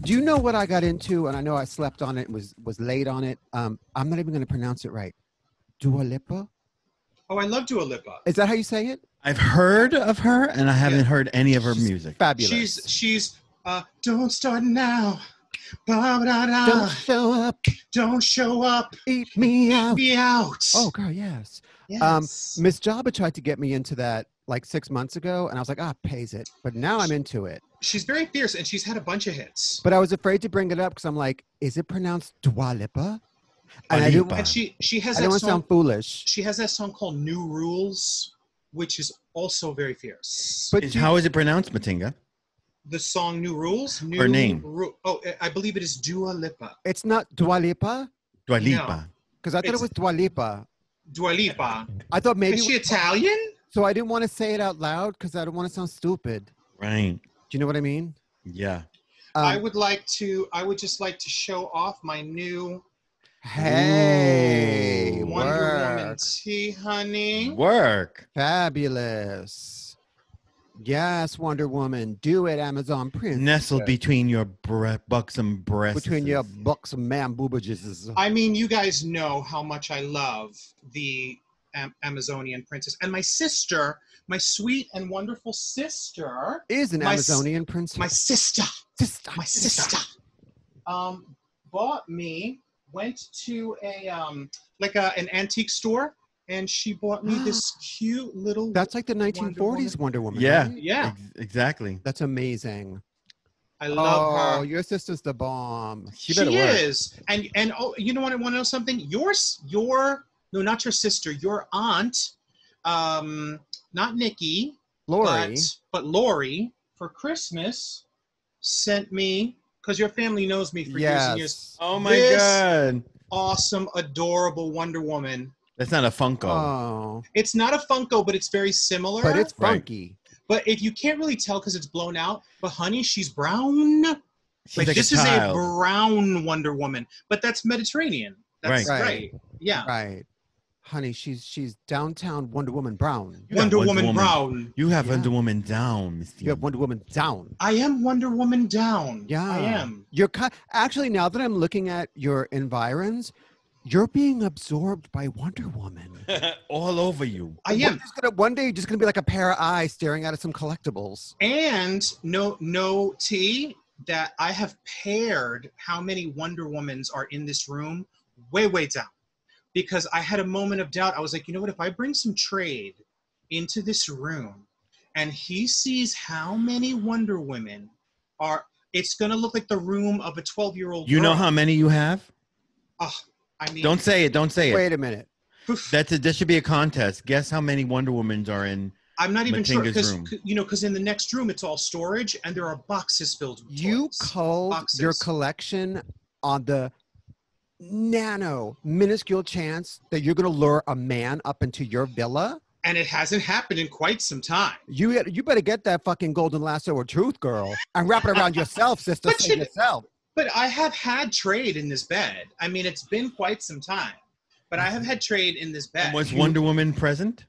Do you know what I got into? And I know I slept on it, was late on it. I'm not even going to pronounce it right. Dua Lipa? Oh, I love Dua Lipa. Is that how you say it? I've heard of her, and I haven't heard any of her music. Fabulous. She's don't start now. Ba-da-da. Don't show up. Don't show up. Eat me out. Eat me out. Oh, girl, yes. Yes. Miss Jabba tried to get me into that like 6 months ago, and I was like, pays it. But now I'm into it. She's very fierce, and she's had a bunch of hits. But I was afraid to bring it up because I'm like, is it pronounced Dua Lipa? And And she has I that don't want to song. sound foolish. She has that song called New Rules, which is also very fierce. But How is it pronounced, Matinga? The song New Rules? Her name. I believe it is Dua Lipa. it's not Dua Lipa? Dua Lipa. Because I thought it was Dua Lipa. Dua Lipa. I thought maybe... Is she Italian? So I didn't want to say it out loud because I don't want to sound stupid. Right. Do you know what I mean? Yeah. I would just like to show off my new Hey, Wonder Woman work. tee, honey. Work. Fabulous. Yes, Wonder Woman. Do it, Amazon Prince. Nestled between your buxom breasts. Between your buxom man boobages. I mean, you guys know how much I love the Amazonian princess. And my sister, my sweet and wonderful sister. Is an Amazonian princess. My sister. My sister. Went to an antique store, and she bought me this cute little... That's like the 1940s Wonder Woman. Yeah. Right? Yeah. Exactly. That's amazing. I love her. Oh, your sister's the bomb. She is. And you know what? I want to know something? Not your sister, your aunt, not Nikki, Lori. but Lori, for Christmas, sent me, because your family knows me for years and years. Oh my God. Awesome, adorable Wonder Woman. That's not a Funko. Oh. It's not a Funko, but it's very similar. But it's funky. But if you can't really tell because it's blown out, but honey, she's brown. She's like this is a brown Wonder Woman, but that's Mediterranean. That's right. Yeah. Right. Honey, she's downtown Wonder Woman brown. Wonder Woman brown. You have Wonder Woman down, Miss You have Wonder Woman down. I am Wonder Woman down. Yeah. I am. Actually, now that I'm looking at your environs, you're being absorbed by Wonder Woman. All over you. I am. One day, you're just going to be like a pair of eyes staring at some collectibles. And no tea that I have paired how many Wonder Womans are in this room way down. Because I had a moment of doubt. I was like, you know what? If I bring some trade into this room and he sees how many Wonder Women are, it's going to look like the room of a 12-year-old You girl. know how many you have? I mean, Don't say it. Wait a minute. That should be a contest. Guess how many Wonder Womans are in I'm not even sure Matinga's room. because in the next room it's all storage and there are boxes filled with You toys. called your collection on the minuscule chance that you're going to lure a man up into your villa? And it hasn't happened in quite some time. You better get that fucking golden lasso or truth, girl, and wrap it around yourself, sister. Save yourself. But I have had trade in this bed. I mean, it's been quite some time. But I have had trade in this bed. And was Wonder Woman present?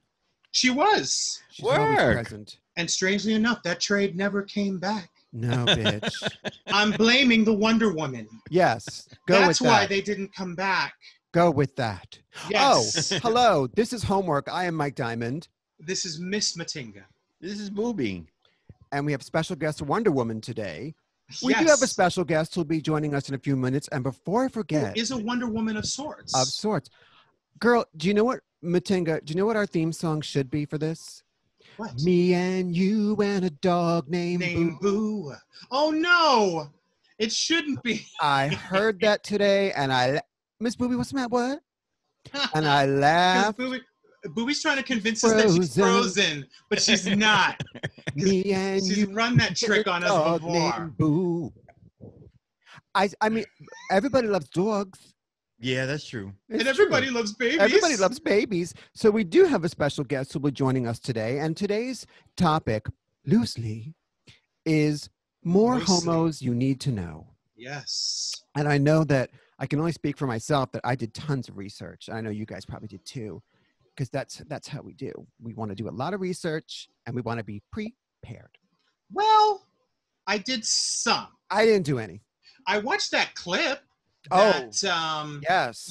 She was. She's always Work. present. And strangely enough, that trade never came back. No, bitch. I'm blaming the Wonder Woman. Yes. That's why they didn't come back. Go with that. Yes. Oh, hello. This is Homework. I am Mike Diamond. This is Miss Matinga. This is Booby. And we have special guest Wonder Woman today. We do Yes. have a special guest who'll be joining us in a few minutes. And before I forget. Who is a Wonder Woman of sorts. Of sorts. Girl, do you know what, Matinga, do you know what our theme song should be for this? What? Me and you and a dog named Boo. Boo. Oh, no. It shouldn't be. I heard that today and Miss Booby, what's the matter? What? And I laughed. Booby's trying to convince us that she's frozen, but she's not. Me and she's you run that trick on us dog before. named Boo. I mean, everybody loves dogs. Yeah, that's true. And everybody loves babies. Everybody loves babies. So we do have a special guest who will be joining us today. And today's topic, loosely, is more homos you need to know. Yes. And I know that I can only speak for myself that I did tons of research. I know you guys probably did too, because that's how we do. We want to do a lot of research and we want to be prepared. Well, I did some. I didn't do any. I watched that clip. Oh, That, yes.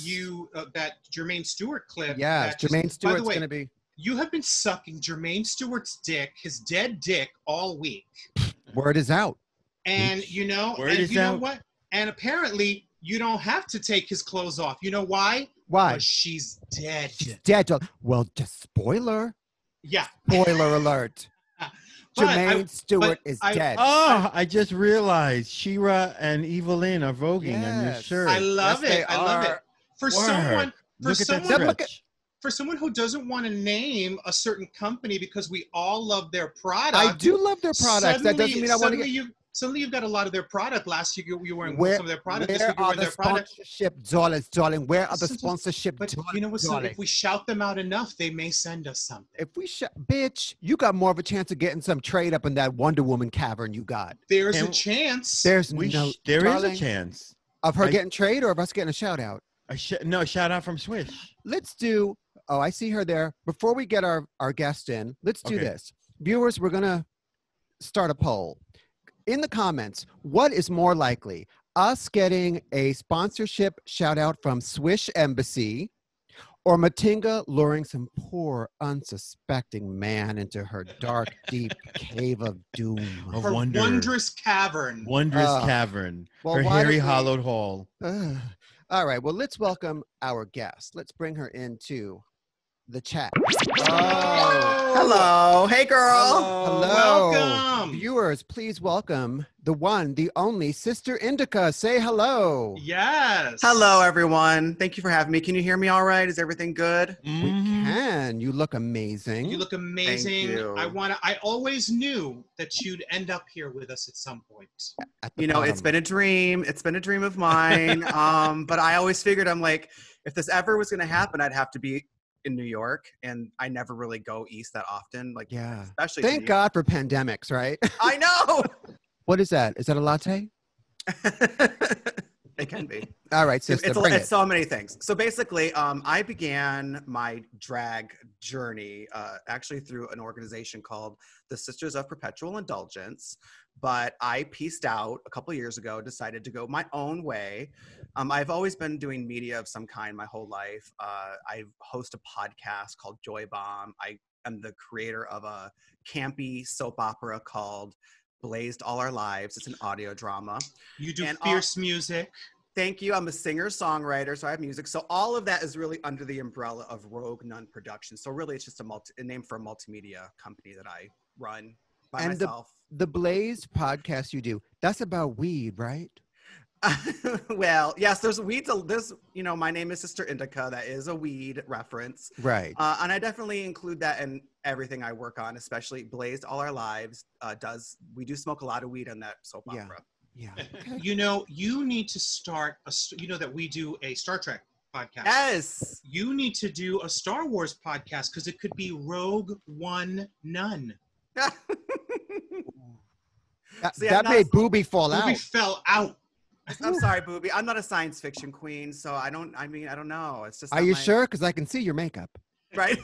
That Jermaine Stewart clip. Yes, Jermaine Stewart's going to be. You have been sucking Jermaine Stewart's dick, his dead dick, all week. Word is out. And you know what? And apparently you don't have to take his clothes off. You know why? Why? Because she's dead. She's dead. Well, just spoiler. Yeah. Spoiler alert. Jermaine Stewart is dead. Oh, I just realized Shira and Evelyn are voguing on your shirt. I love it. I love it. For someone who doesn't want to name a certain company because we all love their product. I do love their products. That doesn't mean I want to get... Suddenly you've got a lot of their product. Last year you were wearing some of their product. Where are the sponsorship dollars, darling? Where are the sponsorship dollars? But you know what? So if we shout them out enough, they may send us something. If we bitch, you got more of a chance of getting some trade up in that Wonder Woman cavern you got. There's a chance. There is a chance of her getting trade or of us getting a shout out. No, shout out from Swish. Let's do. Oh, I see her there. Before we get our guest in, let's do this. Viewers, we're gonna start a poll. In the comments, what is more likely? Us getting a sponsorship shout out from Swish Embassy or Matinga luring some poor, unsuspecting man into her dark, deep cave of doom? Her wondrous cavern. Cavern. Her hairy, hollowed hall. All right, well, let's welcome our guest. Let's bring her into the chat. Hello. Hey, girl. Hello. Welcome. Viewers, please welcome the one, the only Sister Indica. Say hello. Yes. Hello, everyone. Thank you for having me. Can you hear me all right? Is everything good? We can. You look amazing. You look amazing. Thank you. I always knew that you'd end up here with us at some point. It's been a dream. It's been a dream of mine. But I always figured, I'm like, if this ever was going to happen, I'd have to be in New York, and I never really go east that often. Like, especially. Thank God for pandemics, right? I know. What is that? Is that a latte? It can be. All right, sister. It's so many things. So basically, I began my drag journey actually through an organization called the Sisters of Perpetual Indulgence. But I pieced out a couple of years ago, decided to go my own way. I've always been doing media of some kind my whole life. I host a podcast called Joy Bomb. I am the creator of a campy soap opera called Blazed All Our Lives. It's an audio drama. You do fierce music. Thank you. I'm a singer-songwriter, so I have music. So all of that is really under the umbrella of Rogue Nun Productions. So really, it's just a name for a multimedia company that I run by myself. The Blazed podcast you do, that's about weed, right? Well, yes, there's weeds. My name is Sister Indica. That is a weed reference. Right. And I definitely include that in everything I work on, especially Blazed All Our Lives. We do smoke a lot of weed on that soap opera. Yeah. Okay. You need to start that we do a Star Trek podcast. Yes. You need to do a Star Wars podcast because it could be Rogue One Nun. That made Booby fall out. Booby fell out. I'm sorry, Booby. I'm not a science fiction queen, so I don't know. It's just. Are you sure? Because I can see your makeup. Right.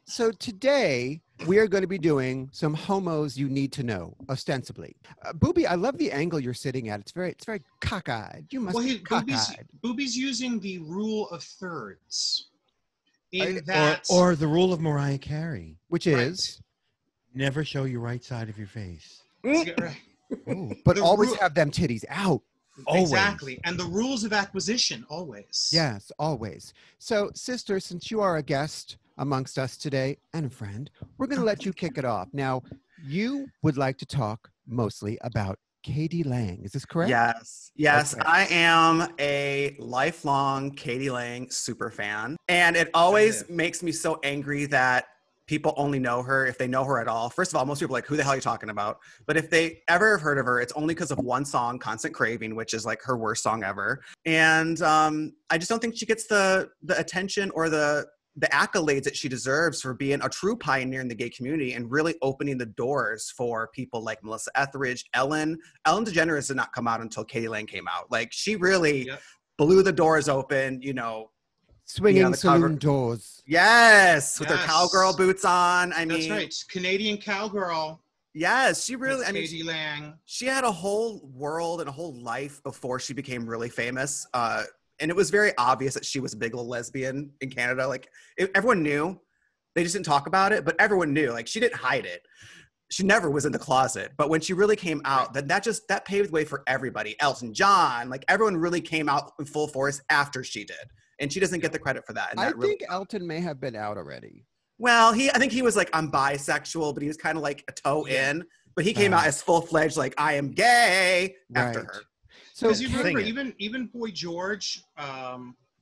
So today we are going to be doing some homos you need to know, ostensibly. Booby, I love the angle you're sitting at. It's very cockeyed. You must be cockeyed. Booby's using the rule of thirds. Or the rule of Mariah Carey, which is never show your right side of your face. Right. Ooh, but always have them titties out. Always. Exactly. And the rules of acquisition, always. Yes, always. So, sister, since you are a guest amongst us today and a friend, we're going to let you kick it off. Now, you would like to talk mostly about k.d. lang. Is this correct? Yes. Okay. I am a lifelong k.d. lang super fan. And it always makes me so angry that people only know her if they know her at all. First of all, most people are like, who the hell are you talking about? But if they ever have heard of her, it's only because of one song, Constant Craving, which is like her worst song ever. And I just don't think she gets the attention or the accolades that she deserves for being a true pioneer in the gay community and really opening the doors for people like Melissa Etheridge, Ellen DeGeneres did not come out until k.d. lang came out. Like, she really blew the doors open, swinging saloon doors. Yes, with her cowgirl boots on. That's right. Canadian cowgirl. Yes, she really, Miss I mean, Katie Lang. she had a whole world and a whole life before she became really famous. And it was very obvious that she was a big old lesbian in Canada. Like everyone knew. They just didn't talk about it, but everyone knew. Like she didn't hide it. She never was in the closet. But when she really came out, then that paved the way for everybody. Elton John, like everyone really came out in full force after she did. And she doesn't get the credit for that. And I that really, think Elton may have been out already. well, I think he was like, I'm bisexual, but he was kind of like a toe in. But he came out as full-fledged, like, I am gay after her. So because you remember, even Boy George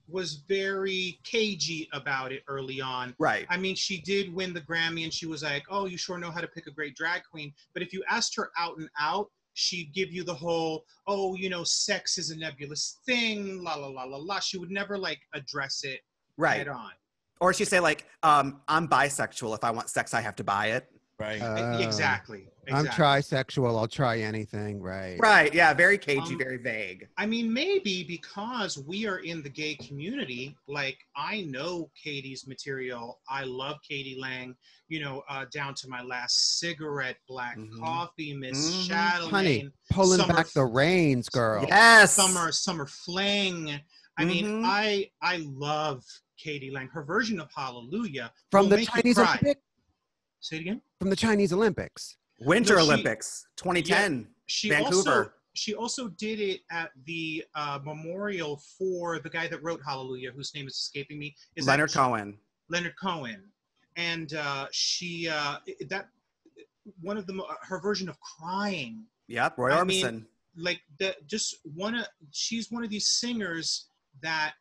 was very cagey about it early on. Right. I mean, she did win the Grammy, and she was like, "Oh, you sure know how to pick a great drag queen." But if you asked her out and out, she'd give you the whole, "Oh, you know, sex is a nebulous thing, la la la la la." She would never like address it head on. Or she'd say like, I'm bisexual. If I want sex, I have to buy it. Right. Exactly. I'm trisexual. I'll try anything. Right. Right. Yeah. Very cagey, very vague. I mean, maybe because we are in the gay community, like I know Katie's material. I love Katie Lang, you know, down to my last cigarette, Black Coffee, Miss Chatelaine. Honey, pulling back the reins, girl. Yes. Summer Fling. I mean, I love Katie Lang. Her version of Hallelujah. From the Chinese Olympics? Say it again? From the Chinese Olympics. Winter Olympics, 2010, Vancouver. She also did it at the memorial for the guy that wrote Hallelujah, whose name is escaping me. Leonard Cohen. Leonard Cohen. And one of the, her version of Crying. Yep, Roy Orbison. Like she's one of these singers that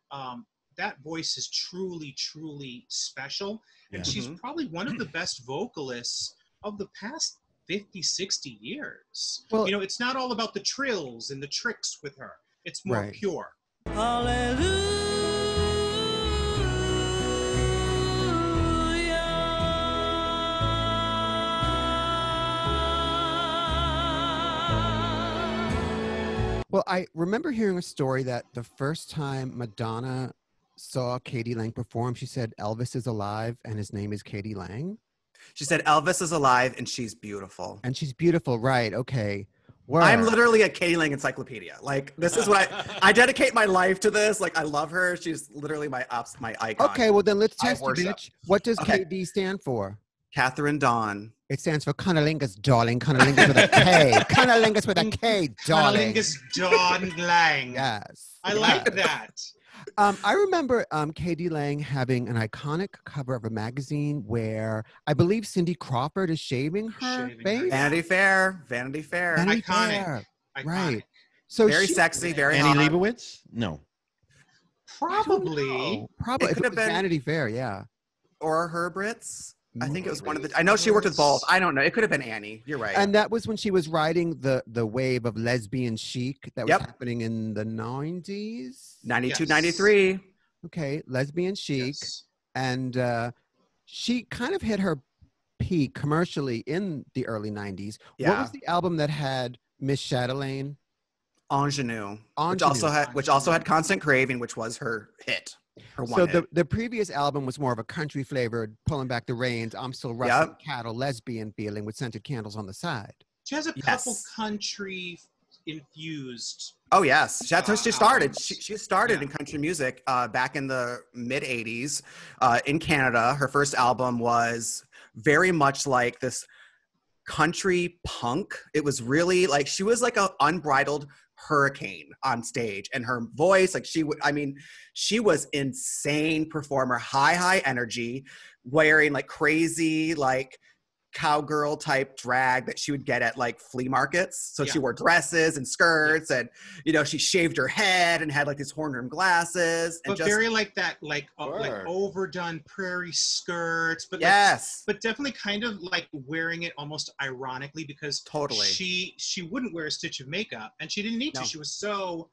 that voice is truly, truly special. And she's probably one of the best vocalists of the past 50, 60 years. Well, you know, it's not all about the trills and the tricks with her. It's more pure. Hallelujah. Well, I remember hearing a story that the first time Madonna saw Katie Lang perform, she said Elvis is alive and his name is Katie Lang. She said Elvis is alive and she's beautiful. And she's beautiful, right? Okay. Word. I'm literally a Katie Lang encyclopedia. Like this is what I dedicate my life to this. Like I love her. She's literally my icon. Okay, well then let's test it, bitch. What does KD stand for? Catherine Dawn. It stands for Cunnilingus, darling. Cunnilingus with a K. Cunnilingus with a K, darling. Cunnilingus Dawn Lang. Yes. I like that. I remember Katie Lang having an iconic cover of a magazine where I believe Cindy Crawford is shaving her face. Vanity Fair. Vanity Fair. Vanity Iconic. Fair. Iconic. Right. So very sexy, very Annie hot. Leibovitz? No. Probably. Probably. It could have been Vanity Fair, yeah. Or Herbritz. I think it was one of the. I know she worked with both. I don't know. It could have been Annie. You're right. And that was when she was riding the wave of lesbian chic that was happening in the 90s. 92, 93. Okay, lesbian chic. Yes. And she kind of hit her peak commercially in the early 90s. Yeah. What was the album that had Miss Chatelaine? Ingenue. Which also had Constant Craving, which was her hit. So the previous album was more of a country flavored, pulling back the reins, I'm still rustling cattle, lesbian feeling with scented candles on the side. She has a couple country infused. Oh yes, that's how she started. She started in country music back in the mid '80s in Canada. Her first album was very much like this country punk. It was really like she was like an unbridled hurricane on stage, and her voice, like she was insane performer, high energy, wearing like crazy like cowgirl type drag that she would get at like flea markets. So she wore dresses and skirts, and you know, she shaved her head and had like these horn rim glasses, and but very like that like overdone prairie skirts, but but definitely kind of like wearing it almost ironically, because she wouldn't wear a stitch of makeup, and she didn't need to. She was so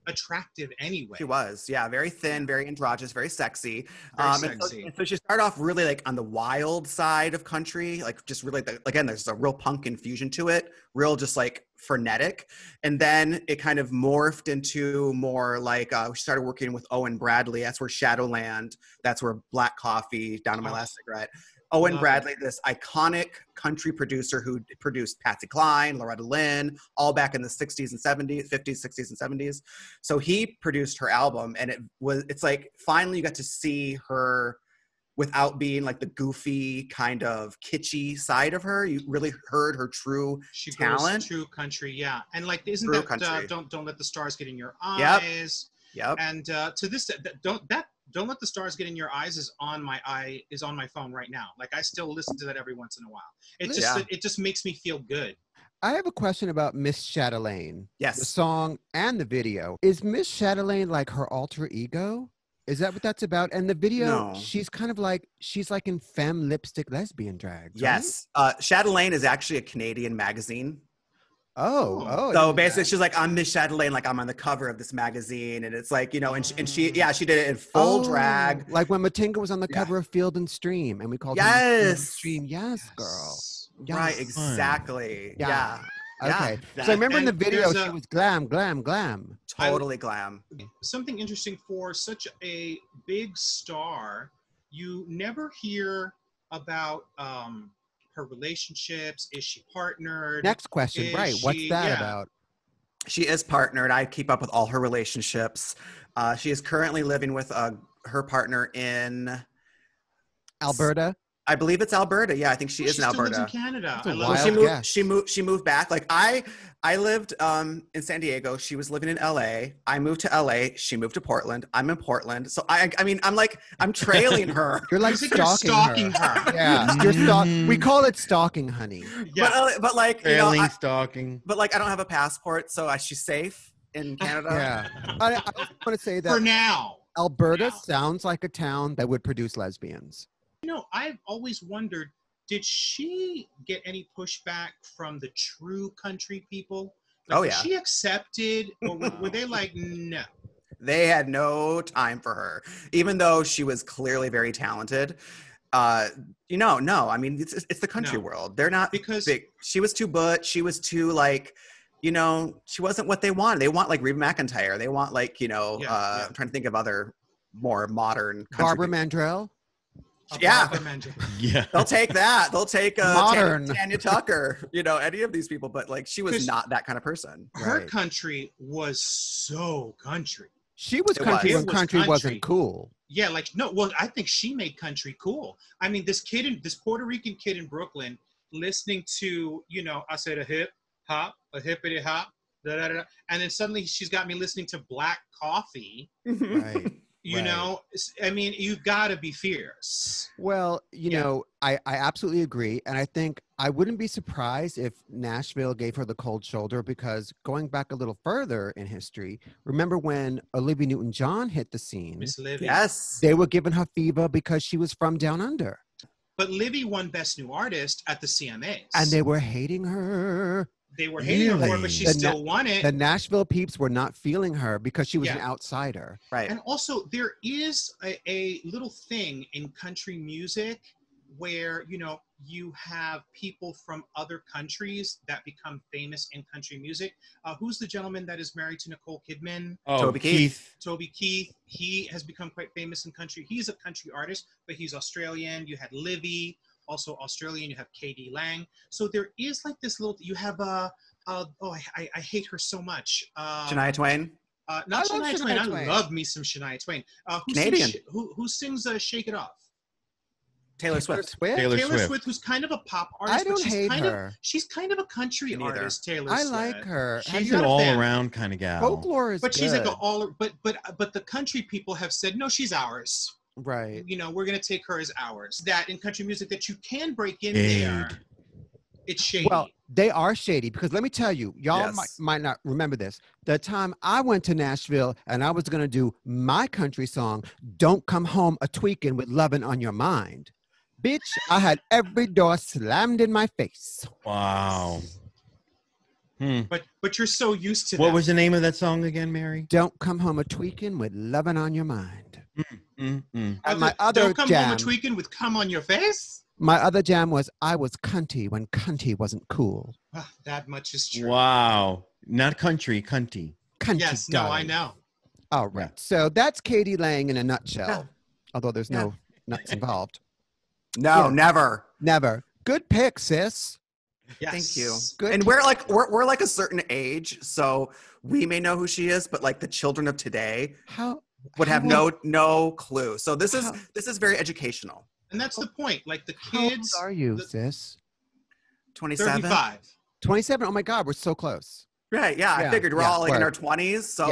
attractive anyway. She was, very thin, very androgynous, very sexy. And so she started off really like on the wild side of country, like just really, again, there's a real punk infusion to it, real just like frenetic. And then it kind of morphed into more like, she started working with Owen Bradley. That's where Shadowland, that's where Black Coffee, Down to My Last Cigarette. Owen Love Bradley, this iconic country producer who produced Patsy Cline, Loretta Lynn, all back in the 60s and 70s, 50s, 60s, and 70s. So he produced her album, and it's like finally you got to see her without being like the goofy kind of kitschy side of her. You really heard her true talent. True country, yeah. And like, isn't True that country. Don't Let the Stars Get in Your Eyes? Yep. And to this, Don't Let the Stars Get in Your Eyes is on my phone right now. Like, I still listen to that every once in a while. It just makes me feel good. I have a question about Miss Chatelaine. Yes. The song and the video. Is Miss Chatelaine like her alter ego? Is that what that's about? And the video, No. she's like in femme lipstick lesbian drag. Yes. Chatelaine is actually a Canadian magazine. Oh. So basically, she's like, I'm Miss Chatelaine, like I'm on the cover of this magazine, and it's like, you know, and she did it in full drag, like when Matinga was on the cover of Field and Stream, and we called her Field and Stream. Yes, girl. Yes. Right, exactly. Yeah. Okay. So I remember in the video, she was glam. Totally glam. Something interesting for such a big star, you never hear about her relationships. Is she partnered? Next question, right? What's that about? She is partnered. I keep up with all her relationships. She is currently living with her partner in Alberta. I believe it's Alberta. Yeah, I think she is in Alberta. She lives in Canada. I love she moved back. Like I lived in San Diego. She was living in LA. I moved to LA. She moved to Portland. I'm in Portland. So I mean, I'm trailing her. You're like stalking her. Yeah, we call it stalking, honey. Yeah. But like, trailing stalking. But like, I don't have a passport, so she's safe in Canada. Yeah. I want to say that for now, Alberta sounds like a town that would produce lesbians. You know, I've always wondered, did she get any pushback from the true country people? Like, was she accepted, or were they like, no? They had no time for her, even though she was clearly very talented. No. I mean, it's the country world. They're not because big. She was too butch. She was too like, she wasn't what they want. They want like Reba McEntire. They want like, I'm trying to think of other more modern country Barbara people. Mandrell. Yeah. They'll take that. They'll take modern Tanya Tucker, any of these people, but like she was not that kind of person. Her country was so country. She was country when country wasn't cool. Yeah, I think she made country cool. I mean, this Puerto Rican kid in Brooklyn listening to, I said a hip hop, a hippity hop, da da da, and then suddenly she's got me listening to Black Coffee. Right. I mean, you gotta be fierce. Well, I absolutely agree. And I think I wouldn't be surprised if Nashville gave her the cold shoulder, because going back a little further in history, remember when Olivia Newton-John hit the scene? Miss Livy. Yes. They were giving her fever because she was from down under. But Livy won Best New Artist at the CMAs. And they were hating her. They were hating her, but she still won it. The Nashville peeps were not feeling her because she was an outsider. Right. And also, there is a little thing in country music where, you have people from other countries that become famous in country music. Who's the gentleman that is married to Nicole Kidman? Oh, Toby Keith. Toby Keith. He has become quite famous in country. He's a country artist, but he's Australian. You had Livy. Also Australian, you have K.D. Lang. So there is like this little, you have I hate her so much. Shania Twain? Not Shania Twain. I love me some Shania Twain. Canadian. Who sings Shake It Off? Taylor Swift. Taylor Swift, who's kind of a pop artist. I don't hate her. She's kind of a country artist, Taylor Swift. I like her. She's an all-around kind of gal. Folklore is but good. She's like but the country people have said, no, she's ours. Right. We're going to take her as ours. That in country music that you can break in there. It's shady. Well, they are shady because let me tell you, y'all might not remember this. The time I went to Nashville and I was going to do my country song, Don't Come Home a Tweaking with Lovin' on Your Mind. Bitch, I had every door slammed in my face. Wow. But you're so used to What was the name of that song again, Mary? Don't Come Home a Tweaking with Lovin' on Your Mind. And my Don't Come Home a Tweaking with Come on Your Face? My other jam was I Was Cunty when Cunty wasn't cool. That much is true. Wow. Not country, cunty. Cunty, yes, darling. no, I know. All right. So that's K.D. Lang in a nutshell. Although there's no nuts involved. No, Yeah. never. Never. Good pick, sis. Yes. Thank you. Good. And we're like a certain age, so we may know who she is, but like the children of today would have no clue. So this is very educational. And that's the point. Like the How old kids. are you, sis? 27. 35. 27. Oh my God, we're so close. Right. Yeah. I figured we're all like in our 20s. So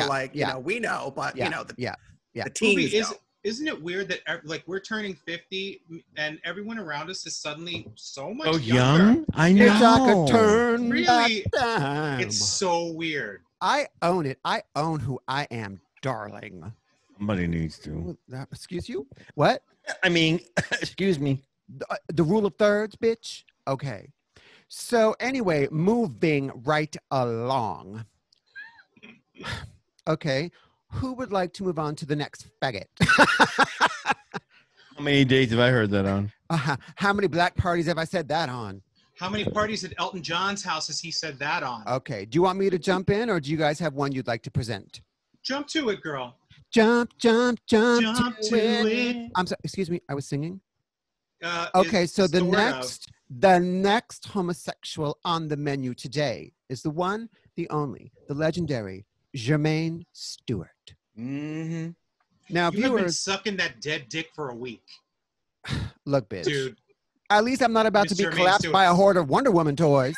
we know, but the teens don't. Isn't it weird that like we're turning 50 and everyone around us is suddenly so much Oh, younger? young? I know. If I could turn Really? back time. It's so weird. I own it. I own who I am, darling. Somebody needs to. Excuse you? What? I mean, excuse me. The rule of thirds, bitch? Okay. So anyway, moving right along. Okay. Who would like to move on to the next faggot? How many days have I heard that on? How many black parties have I said that on? How many parties at Elton John's house has he said that on? Okay. Do you want me to jump in, or do you guys have one you'd like to present? Jump to it, girl. Jump to it. I'm sorry. Excuse me. I was singing. Okay, so the next homosexual on the menu today is the one, the only, the legendary Jermaine Stewart. Mm-hmm. Now, you have been viewers, sucking that dead dick for a week. Look, bitch. Dude. At least I'm not about to be Mr. Jermaine collapsed Stewart. by a horde of Wonder Woman toys.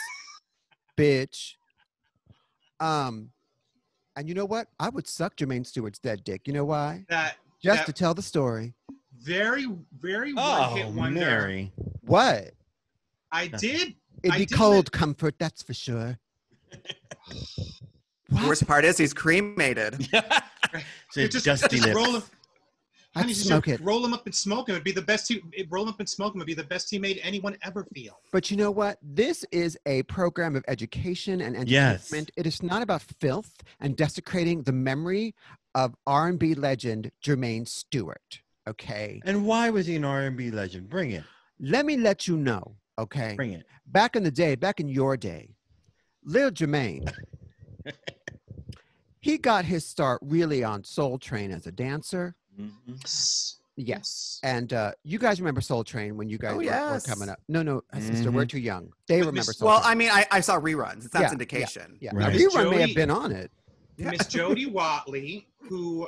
Bitch. And you know what? I would suck Jermaine Stewart's dead dick. You know why? Just to tell the story. Very, very Oh, one-hit wonder. Mary. What? I did. It'd be cold comfort, that's for sure. The worst part is he's cremated. It's dusty lips. I'd smoke it. Roll him up and smoke him. It'd be the best. Roll him up and smoke him. It'd be the best he made anyone ever feel. But you know what? This is a program of education and entertainment. It is not about filth and desecrating the memory of R&B legend Jermaine Stewart. Okay. And why was he an R&B legend? Bring it. Let me let you know. Okay. Bring it. Back in the day, back in your day, Lil Jermaine, he got his start really on Soul Train as a dancer. Mm-hmm. Yes. And you guys remember Soul Train when you guys were coming up. No, sister, we're too young. They remember Soul Train. Well, I mean, I saw reruns. It's not syndication. Yeah. Right. A rerun may have been on it. Miss Jody Watley, who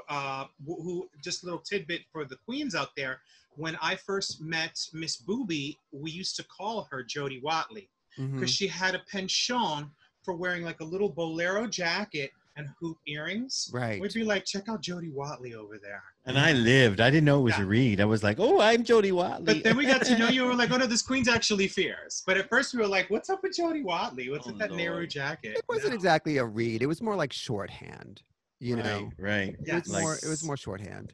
just a little tidbit for the queens out there. When I first met Miss Booby, we used to call her Jody Watley because she had a penchant for wearing like a little bolero jacket and hoop earrings. Right. We'd be like, check out Jody Watley over there. And I lived. I didn't know it was a read. I was like, oh, I'm Jody Watley. But then we got to know you. We were like, oh no, this queen's actually fierce. But at first we were like, what's up with Jody Watley? What's with that Nehru jacket? It wasn't exactly a read. It was more like shorthand. You know. Right. It was more shorthand.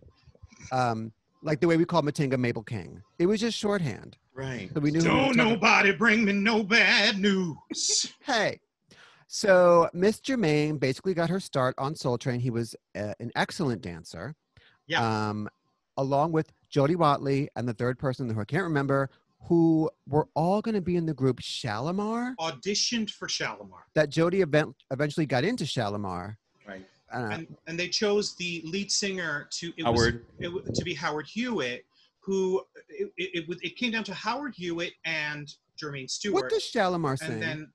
Like the way we call Matinga Mabel King. It was just shorthand. Right. So we knew. Don't nobody bring me no bad news. Hey. So Miss Jermaine basically got her start on Soul Train. He was an excellent dancer. Yeah. Along with Jody Watley and the third person who I can't remember, who were all going to be in the group Shalimar. Auditioned for Shalimar. That Jody eventually got into Shalimar. Right. And they chose the lead singer to be Howard Hewitt, who it came down to Howard Hewitt and Jermaine Stewart. What does Shalimar sing? And then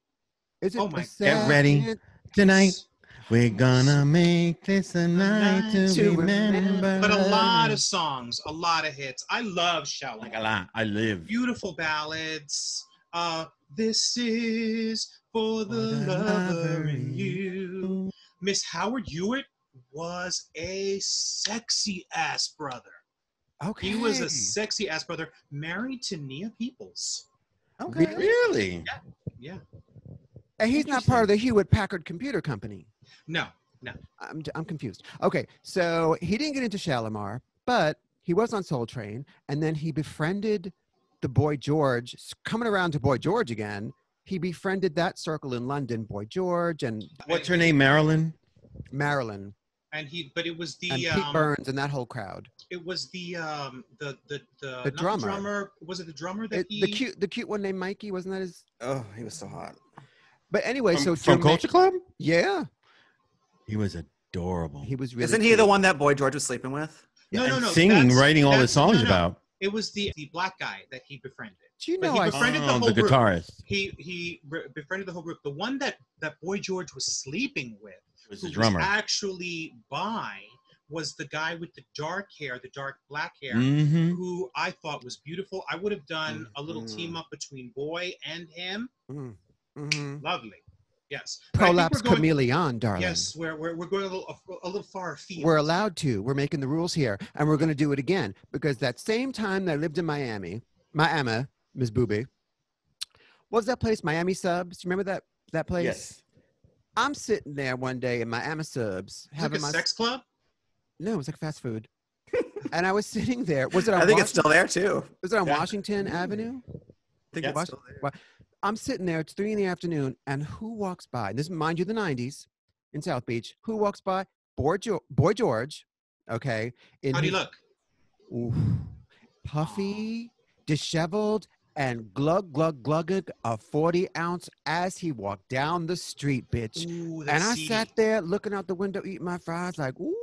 is it Get ready tonight. We're gonna make this a night to remember. But a lot of songs, a lot of hits. I love Shalimar. Like a lot. I live. Beautiful ballads. This is for the lover in you. Miss Howard Hewitt was a sexy ass brother. Okay. He was a sexy ass brother married to Nia Peoples. Okay. Really? Yeah. And he's not part of the Hewlett Packard Computer Company. No. I'm confused. Okay, so he didn't get into Shalimar, but he was on Soul Train, and then he befriended the Boy George. Coming around to Boy George again, he befriended that circle in London, Boy George, and what's her name? Marilyn. But it was the and Pete Burns and that whole crowd. It was the drummer. Was it the drummer that the cute one named Mikey? Wasn't that his? Oh, he was so hot. But anyway, from Culture Club. Yeah, he was adorable. He was really. Isn't he the one that Boy George was sleeping with? Yeah, no. Singing, writing all the songs about. It was the black guy that he befriended. Do you But know he I befriended the Oh, whole the group. guitarist. He befriended the whole group. The one that Boy George was sleeping with, Was who the drummer. was actually bi, was the guy with the dark hair, the dark black hair, Mm-hmm. who I thought was beautiful. I would have done a little team up between Boy and him. Lovely. Yes. But I think Prolapse we're going- chameleon, darling. Yes, we're going a little far afield. We're allowed to. We're making the rules here, and we're going to do it again because that same time that I lived in Miami, Miss Booby, what was that place? Miami Subs. You remember that place? Yes. I'm sitting there one day in Miami Subs Like having a my sex club? No, it was like fast food. And I was sitting there. Was it on I think it's still there too. Was it on Yeah. Washington Avenue? I think Yeah. it's still there. I'm sitting there. It's 3 p.m, and who walks by? This, mind you, the '90s in South Beach. Who walks by? Boy George. Okay. How do you look? Oof, puffy, disheveled, and glugging a 40-ounce as he walked down the street, bitch. Ooh, And that's I seedy. sat there looking out the window, eating my fries, like, ooh.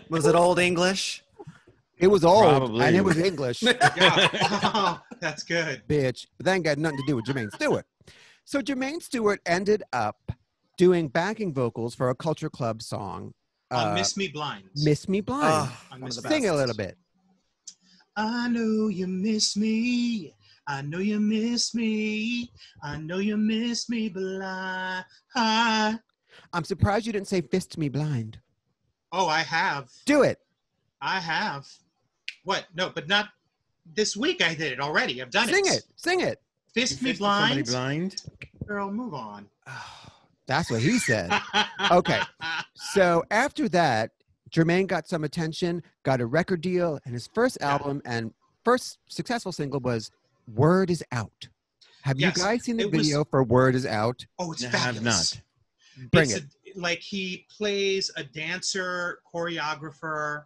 Was it Old English? It was old, Probably. and it was English, Yeah. Oh, that's good. bitch. But that ain't got nothing to do with Jermaine Stewart. So Jermaine Stewart ended up doing backing vocals for a Culture Club song, Miss Me Blind. Miss Me Blind. Ah, On one of Miss the Sing it a best. little bit. I know you miss me. I know you miss me. I know you miss me blind. I'm surprised you didn't say Fist Me Blind. Oh, I have. Do it. I have. What? No, but not this week. I did it already. I've done Sing it. it. Sing it. Fist You me fisted somebody blind. blind? Girl, move on. That's what he said. Okay. So after that, Jermaine got some attention, got a record deal, and his first album and first successful single was Word Is Out. Have Yes, you guys seen the it was- video for Word Is Out? Oh, it's I fabulous. have not. Bring It's like he plays a dancer, choreographer.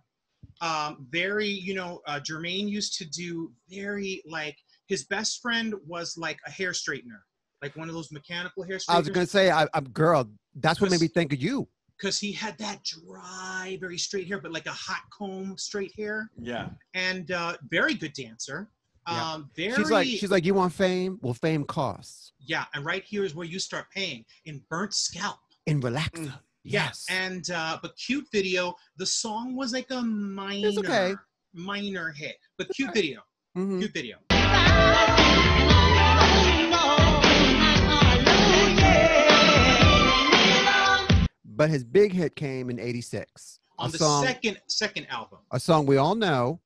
Very, Jermaine used to do very like his best friend was like a hair straightener, like one of those mechanical hair I was straighteners. going to say, I'm girl, that's what made me think of you. Because he had that dry, very straight hair, but like a hot comb straight hair, Yeah. and very good dancer. Yeah. Very. She's like, you want fame? Well, fame costs. Yeah, and right here is where you start paying in Burnt Scalp. In Relaxa. Yes. And but cute video. The song was like a minor, okay. minor hit, but cute video. Mhm. Cute video. But his big hit came in '86. On the song, second album. a song we all know.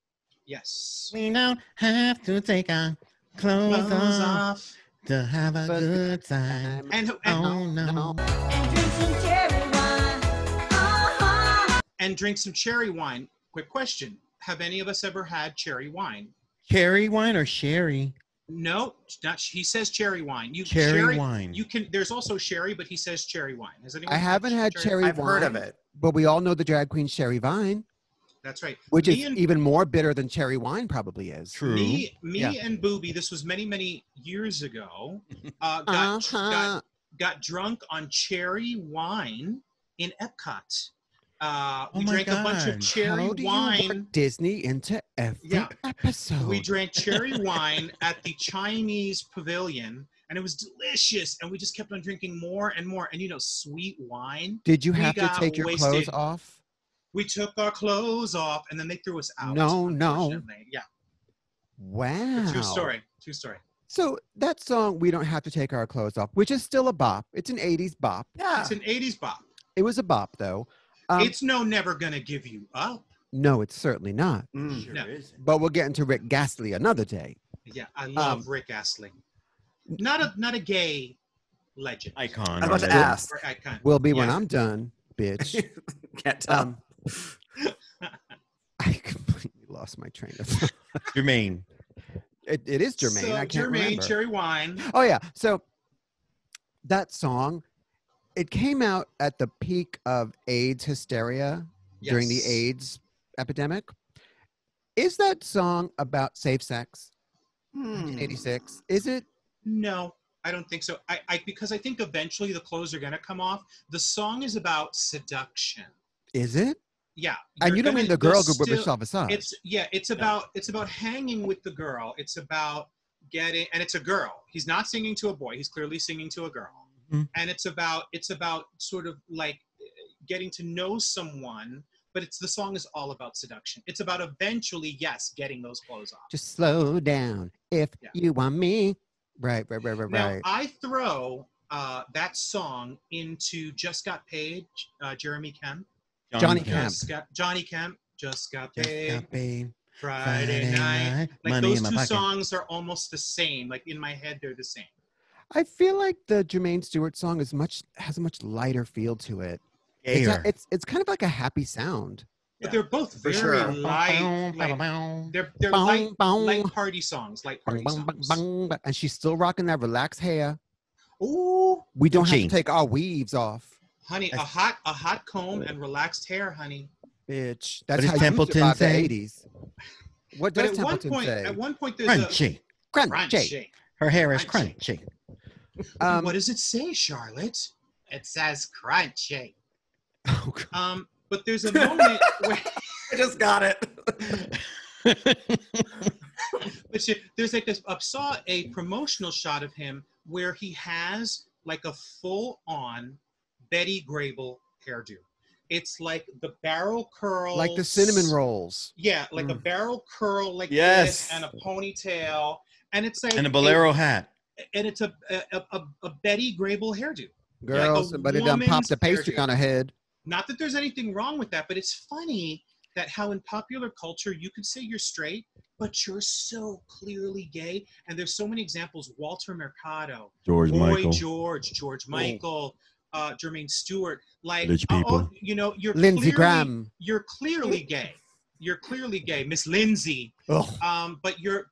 Yes. We don't have to take our clothes Clothes off off. to have a But- good time. And Oh no. and drink some cherry wine. Quick question: have any of us ever had cherry wine? Cherry wine or sherry? No, not. He says cherry wine. Cherry wine. You can. There's also sherry, but he says cherry wine. Has anyone? I haven't had cherry I've wine. heard of it. But we all know the drag queen Sherry Vine, That's right. which Me is and- even more bitter than cherry wine probably is. True. Me Yeah. and Booby. This was many years ago. Uh-huh. Got drunk on cherry wine in Epcot. We Oh my drank a bunch of God. cherry How do you wine. work Disney into every Yeah. episode? We drank cherry wine at the Chinese pavilion, and it was delicious. And we just kept on drinking more and more. And sweet wine. Did you we have to got take your wasted. clothes off? We took our clothes off, and then they threw us out. No. unfortunately. Yeah. Wow. True story. True story. So that song, We Don't Have to Take Our Clothes Off, which is still a bop. It's an 80s bop. Yeah. It's an 80s bop. It was a bop, though. It's never gonna give you up. No, it's certainly not. Mm. Sure No. is. But we'll get into Rick Ghastly another day. Yeah, I love Rick Astley. Not a gay legend. Icon. I was about to right? ask. Or icon. Will be when Yeah. I'm done, bitch. Can't tell. I completely lost my train of thought. Jermaine. It is Jermaine. So, I can't Jermaine, remember. cherry wine. Oh yeah. So that song, it came out at the peak of AIDS hysteria during the Yes. AIDS epidemic. Is that song about safe sex? Hmm. 86. Is it? No, I don't think so. Because I think eventually the clothes are gonna come off. The song is about seduction. Is it? Yeah. And you don't mean the girl group with still, Michelle Visage. it's about hanging with the girl. It's about getting, and it's a girl. He's not singing to a boy. He's clearly singing to a girl. Mm-hmm. And it's about sort of like getting to know someone, but the song is all about seduction. It's about eventually, yes, getting those clothes off. Just slow down if you want me. Right. Now, I throw that song into Just Got Paid, Jeremy Kemp. Johnny Kemp. Johnny Kemp, Just Got Paid. Friday Friday night. night, Like money those in my two pocket. songs are almost the same. Like in my head, they're the same. I feel like the Jermaine Stewart song has a much lighter feel to it. It's kind of like a happy sound. But they're both For very sure. light. They're light party songs. Light party songs. And she's still rocking that relaxed hair. Ooh, We don't have to take our weaves off. honey, a hot comb and relaxed hair, honey. Bitch. That's does how Templeton you survive say? the 80s. What But does Templeton say? at one point, there's Crunchy. Crunchy. Her hair is Crunchy. crunchy. What does it say, Charlotte? It says crunchy. Oh, But there's a moment where I just got it. there's like this. I saw a promotional shot of him where he has like a full-on Betty Grable hairdo. It's like the barrel curl, like the cinnamon rolls. Yeah, like a barrel curl, like Yes. this, and a ponytail, and it's like And a bolero hat. and it's a Betty Grable hairdo. Girls, like a but it done popped the pastry hairdo. on her head. Not that there's anything wrong with that, but it's funny that how in popular culture you could say you're straight, but you're so clearly gay. And there's so many examples. Walter Mercado, George Boy Michael. George Michael, Jermaine Stewart. Like, Rich people. you know, you're Lindsey clearly, Graham. You're clearly gay. You're clearly gay, Miss Lindsay. Ugh. But you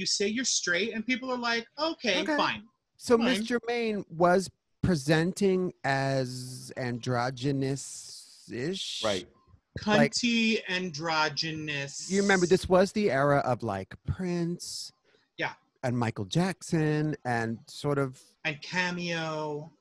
say you're straight, and people are like, okay. Fine. So Fine. Miss Jermaine was presenting as androgynous-ish. Right. Cunty, androgynous. You remember this was the era of like Prince. Yeah. And Michael Jackson and sort of. And Cameo.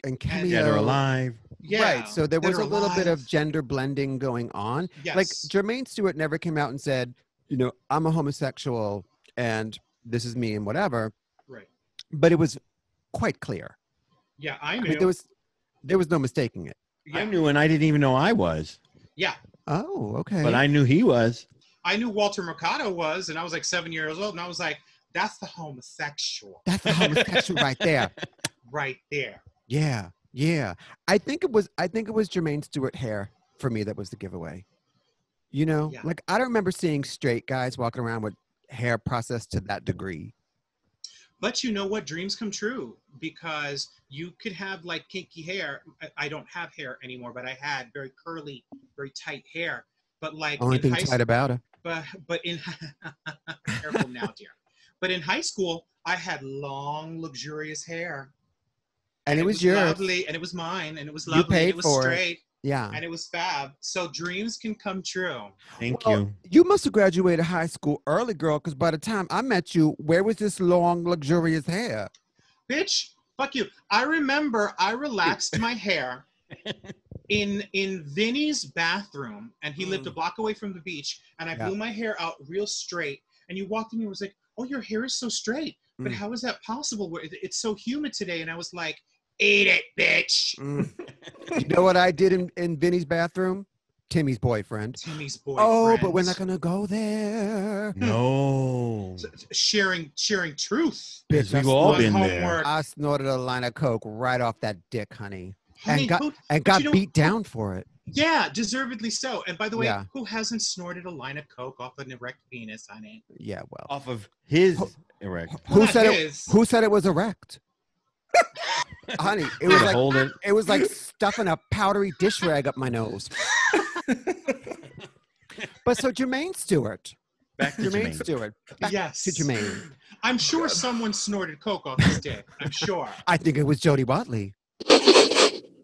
Dead or Alive. Yeah. Right. So there was Dead a or little bit Alive. of gender blending going on. Yes. Like Jermaine Stewart never came out and said, you know, I'm a homosexual and this is me and whatever. Right. But it was quite clear. Yeah, I I knew. mean, there was no mistaking it. Yeah. I knew, and I didn't even know I was. Yeah. Oh, okay. But I knew he was. I knew Walter Mercado was, and I was like 7 years old, and I was like, that's the homosexual. That's the homosexual right there. Right there. Yeah. Yeah. I think it was Jermaine Stewart hair for me that was the giveaway. You know, Yeah. like I don't remember seeing straight guys walking around with hair processed to that degree. But you know what? Dreams come true, because you could have like kinky hair. I don't have hair anymore, but I had very curly, very tight hair. But like Only in thing high tight about her. but in careful now, dear. But in high school, I had long, luxurious hair. And it was yours. Lovely, and it was mine, and it was You lovely, and paid it was for it. straight, Yeah. and it was fab. So dreams can come true. Thank Well, you. You must have graduated high school early, girl, because by the time I met you, where was this long, luxurious hair? Bitch, fuck you. I remember I relaxed my hair in Vinny's bathroom, and he lived a block away from the beach, and I blew my hair out real straight, and you walked in and was like, oh, your hair is so straight. But how is that possible? It's so humid today. And I was like, eat it, bitch. You know what I did in Vinny's bathroom? Timmy's boyfriend. Timmy's boyfriend. Oh, but we're not going to go there. No. Sharing truth. Bitch, We've all on been homework. there. I snorted a line of coke right off that dick, honey. Honey, And got you know- beat down for it. Yeah, deservedly so. And by the way, Yeah. who hasn't snorted a line of coke off an erect penis, honey? Yeah, well. Off of his erect. Who not said his. Who said it was erect? Honey, it was like Hold it. it was like stuffing a powdery dish rag up my nose. But so Jermaine Stewart. Back to Jermaine Jermaine. Stewart. Back Yes. to Jermaine. I'm sure someone snorted coke off his dick. I'm sure. I think it was Jody Watley.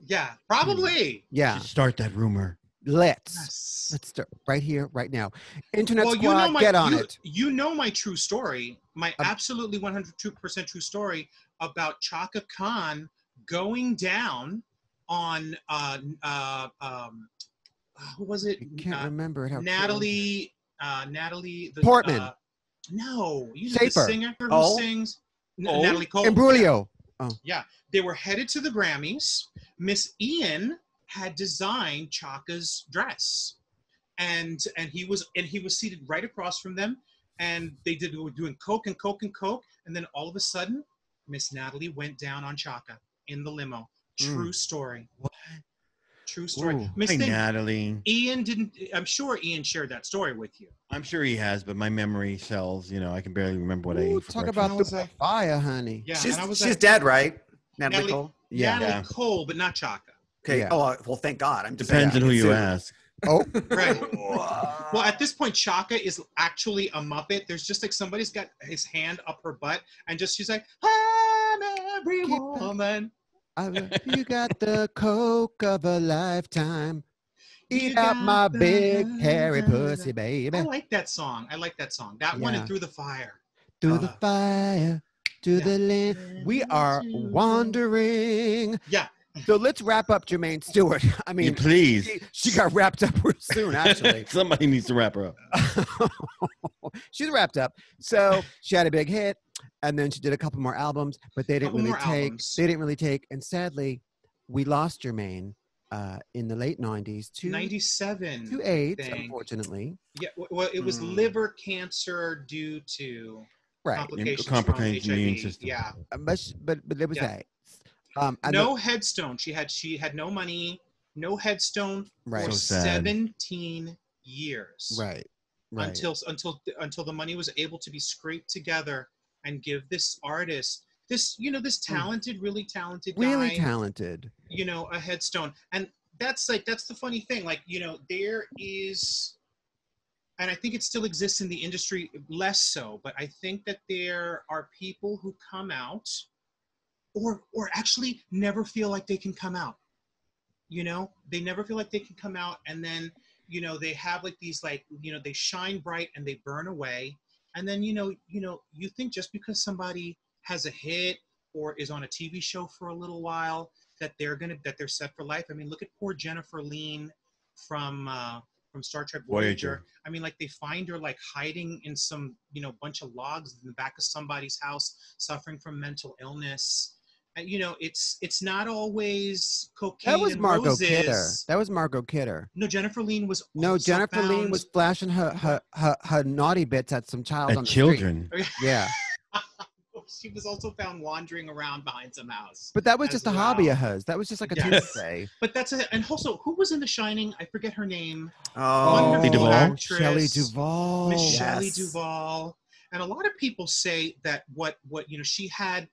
Yeah, probably. Yeah. Should start that rumor. Let's Yes. start right here, right now. Internet Well, Squad, get on it. You know my true story, my absolutely 102% true story about Chaka Khan going down on who was it? I can't remember it. Natalie Portman. No, you know the Schaefer. singer who sings. Natalie Cole. Imbruglia. Yeah, they were headed to the Grammys. Miss Ian had designed Chaka's dress, and he was seated right across from them, and were doing coke, and then all of a sudden, Miss Natalie went down on Chaka in the limo. True story. What? True story. Hi, Natalie. Ian didn't. I'm sure Ian shared that story with you. I'm sure he has, but my memory cells, I can barely remember what I ate for Talk breakfast. about the fire, honey. Yeah, she's dead, right? Natalie Cole. Natalie Cole, but not Chaka. Okay. Yeah. Oh well, thank God. I'm just Depends on who you ask. Oh, right. Well, at this point, Chaka is actually a Muppet. There's just like somebody's got his hand up her butt, and she's like, "I'm every woman." You got the coke of a lifetime. Eat out my big hairy pussy, baby. I like that song. That one and Through the Fire. Through the fire, to the land. We are wandering. Yeah. So let's wrap up Jermaine Stewart. I mean, please. She got wrapped up real soon, actually. Somebody needs to wrap her up. She's wrapped up. So she had a big hit, and then she did a couple more albums, but they didn't really take. They didn't really take, and sadly, we lost Jermaine in the late 90s to 97 to AIDS, unfortunately. Yeah, well, it was liver cancer due to complications from immune HIV. system. Yeah, but there was AIDS. No headstone. She had no money, no headstone for 17 years. Right. Until the money was able to be scraped together and give this artist, this really talented guy, a headstone. And that's the funny thing. Like, there is, and I think it still exists in the industry, less so, but I think that there are people who come out or actually never feel like they can come out. They never feel like they can come out, and then they have like these they shine bright and they burn away, and then you think just because somebody has a hit or is on a TV show for a little while that they're set for life. I mean, look at poor Jennifer Lean from Star Trek Voyager. I mean, like, they find her like hiding in some bunch of logs in the back of somebody's house, suffering from mental illness. And, it's not always cocaine. That was and Margot roses. Kidder. That was Margot Kidder. No, Jennifer Lean was. Jennifer Lean was flashing her naughty bits at some child on the children. Street. Yeah. She was also found wandering around behind some house. But that was just a hobby of hers. That was just like a Tuesday. But and also, who was in The Shining? I forget her name. Shelley Duvall. Miss Shelley Duvall. And a lot of people say that what she had,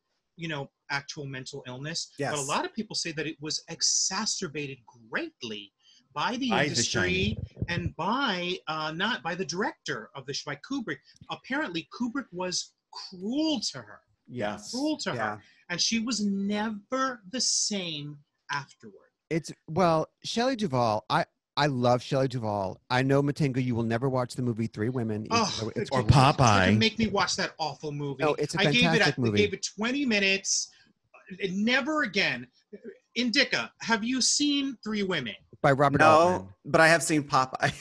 actual mental illness. Yes. But a lot of people say that it was exacerbated greatly by the industry and by not by the director of by Kubrick. Apparently, Kubrick was cruel to her. Yes. Cruel to her. And she was never the same afterward. Shelley Duvall, I love Shelley Duvall. I know, Matinga, you will never watch the movie Three Women. Or Popeye. You make me watch that awful movie. No, it's a fantastic movie. I gave it 20 minutes. Never again. Indica, have you seen Three Women? By Robert Altman. No, but I have seen Popeye.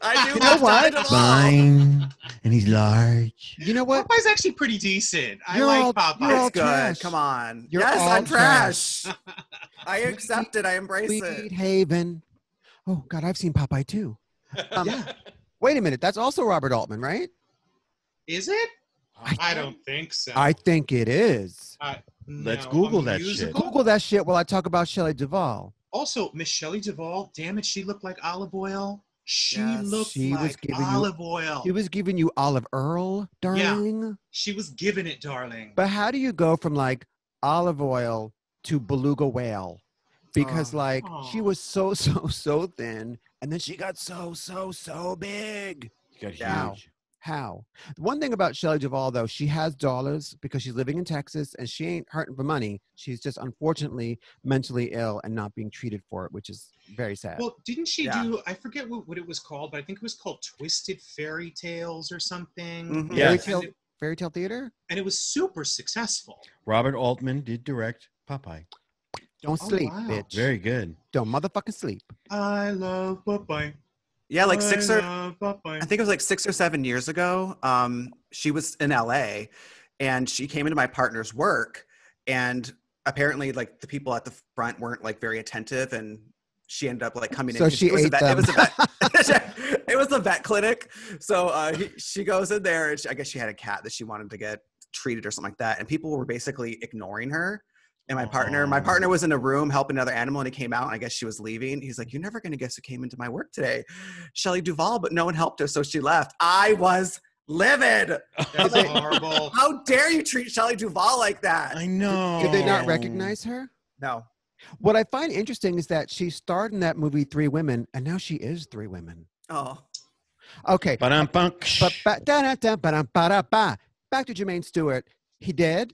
I do. You know what? Fine. And he's large. You know what? Popeye's actually pretty decent. I like Popeye. You're It's good. trash. Come on. You're yes, all I'm trash. I accept it. I embrace it. Sweet Haven. Oh, God, I've seen Popeye too. Wait a minute. That's also Robert Altman, right? Is it? I don't think so. I think it is. Let's Google that shit. Google that shit while I talk about Shelley Duvall. Also, Miss Shelley Duvall, damn it, she looked like olive oil. She looked like olive oil. She was giving you Olive Earl, darling. Yeah, she was giving it, darling. But how do you go from like olive oil to beluga whale? Because she was so thin, and then she got so big. She got huge. How? One thing about Shelley Duvall, though, she has dollars because she's living in Texas, and she ain't hurting for money. She's just unfortunately mentally ill and not being treated for it, which is very sad. Well, didn't she do, I forget what it was called, but I think it was called Twisted Fairy Tales or something. Mm-hmm. Yeah. Fairy Tale Theater? And it was super successful. Robert Altman did direct Popeye. Don't sleep, wow. bitch. Very good. Don't motherfucking sleep. I love Popeye. Yeah, like I think it was like 6 or 7 years ago. She was in LA and she came into my partner's work, and apparently like the people at the front weren't like very attentive, and she ended up like coming So in. she It was ate a vet. them. It was a vet. It was a vet clinic. So she goes in there, and I guess she had a cat that she wanted to get treated or something like that, and people were basically ignoring her. And my partner was in a room helping another animal, and he came out, and I guess she was leaving. He's like, "You're never going to guess who came into my work today, Shelley Duvall," but no one helped her, so she left. I was livid. That's horrible. How dare you treat Shelley Duvall like that? I know. Did they not recognize her? No. What I find interesting is that she starred in that movie Three Women, and now she is Three Women. Oh. Okay. Ba-dum-bum. Back to Jermaine Stewart. He did,